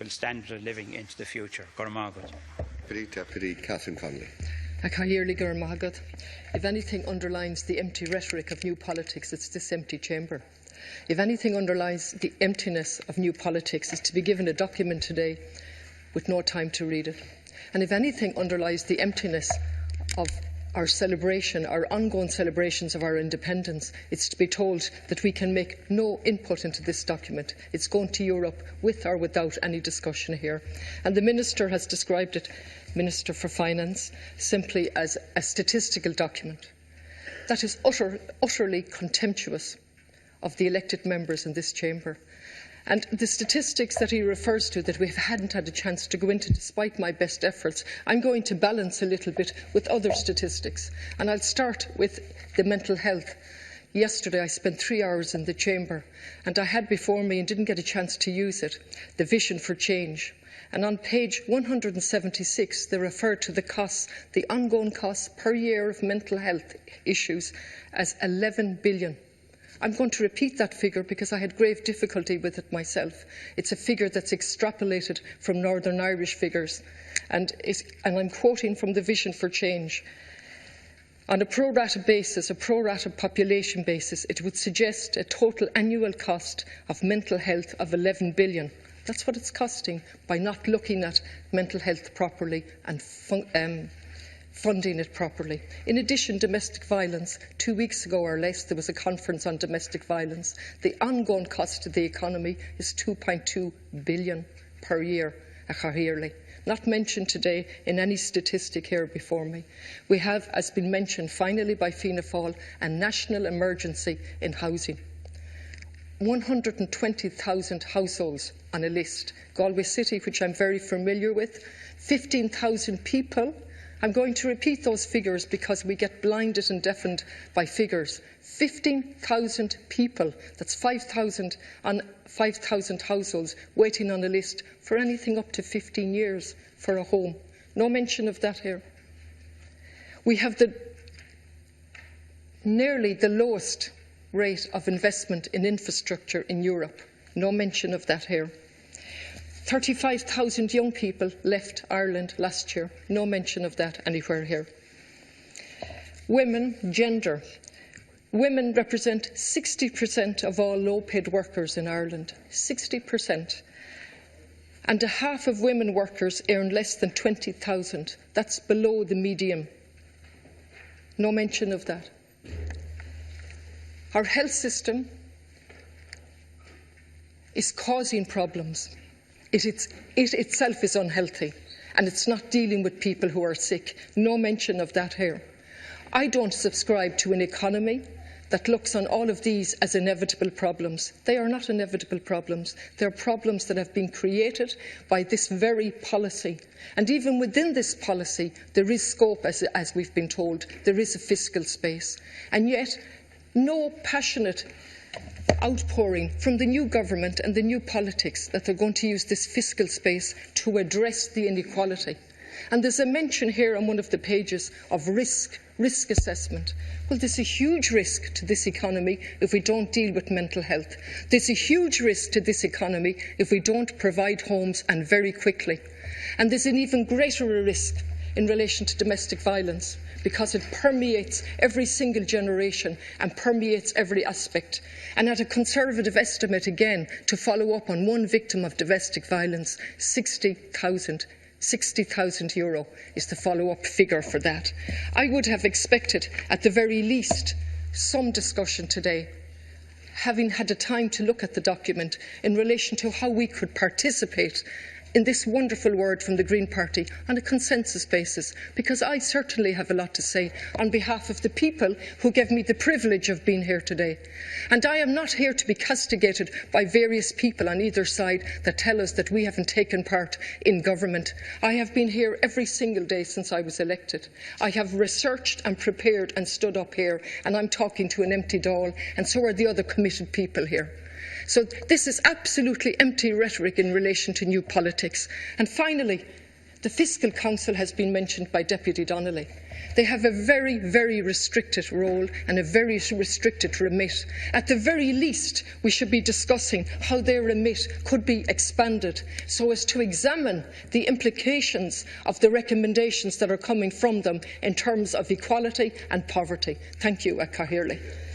standard of living into the future. Deputy Catherine Connolly. If anything underlines the empty rhetoric of new politics, it's this empty chamber. If anything underlines the emptiness of new politics, it's to be given a document today with no time to read it. And if anything underlies the emptiness of our celebration, our ongoing celebrations of our independence, it's to be told that we can make no input into this document. It's going to Europe with or without any discussion here. And the Minister has described it, Minister for Finance, simply as a statistical document. That is utterly contemptuous of the elected members in this chamber. And the statistics that he refers to that we hadn't had a chance to go into despite my best efforts, I'm going to balance a little bit with other statistics. And I'll start with the mental health. Yesterday I spent 3 hours in the chamber and I had before me, and didn't get a chance to use it, the Vision for Change. And on page 176 they refer to the costs, the ongoing costs per year of mental health issues as 11 billion. I'm going to repeat that figure because I had grave difficulty with it myself. It's a figure that's extrapolated from Northern Irish figures, and I'm quoting from the Vision for Change. On a pro-rata basis, a pro-rata population basis, it would suggest a total annual cost of mental health of 11 billion. That's what it's costing by not looking at mental health properly and funding it properly. In addition, domestic violence. 2 weeks ago or less, there was a conference on domestic violence. The ongoing cost to the economy is 2.2 billion per year, not mentioned today in any statistic here before me. We have, as been mentioned finally by Fianna Fáil, a national emergency in housing. 120,000 households on a list. Galway City, which I'm very familiar with, 15,000 people. I'm going to repeat those figures because we get blinded and deafened by figures. 15,000 people, that's 5,000 on 5,000 households waiting on a list for anything up to 15 years for a home. No mention of that here. We have nearly the lowest rate of investment in infrastructure in Europe. No mention of that here. 35,000 young people left Ireland last year. No mention of that anywhere here. Women, gender. Women represent 60% of all low-paid workers in Ireland. 60%. And a half of women workers earn less than 20,000. That's below the median. No mention of that. Our health system is causing problems. It itself is unhealthy, and it's not dealing with people who are sick. No mention of that here. I don't subscribe to an economy that looks on all of these as inevitable problems. They are not inevitable problems. They are problems that have been created by this very policy. And even within this policy, there is scope, as we've been told. There is a fiscal space. And yet, no passionate outpouring from the new government and the new politics that they're going to use this fiscal space to address the inequality. And there's a mention here on one of the pages of risk assessment. Well, there's a huge risk to this economy if we don't deal with mental health. There's a huge risk to this economy if we don't provide homes, and very quickly. And there's an even greater risk in relation to domestic violence, because it permeates every single generation and permeates every aspect. And at a Conservative estimate, again, to follow up on one victim of domestic violence, 60,000 euro is the follow-up figure for that. I would have expected, at the very least, some discussion today, having had the time to look at the document, in relation to how we could participate in this wonderful word from the Green Party on a consensus basis, because I certainly have a lot to say on behalf of the people who gave me the privilege of being here today. And I am not here to be castigated by various people on either side that tell us that we haven't taken part in government. I have been here every single day since I was elected. I have researched and prepared and stood up here, and I'm talking to an empty Dáil, and so are the other committed people here. So this is absolutely empty rhetoric in relation to new politics. And finally, The Fiscal Council has been mentioned by Deputy Donnelly. They have a very, very restricted role and a very restricted remit. At the very least, we should be discussing how their remit could be expanded so as to examine the implications of the recommendations that are coming from them in terms of equality and poverty. Thank you, Cathaoirleach.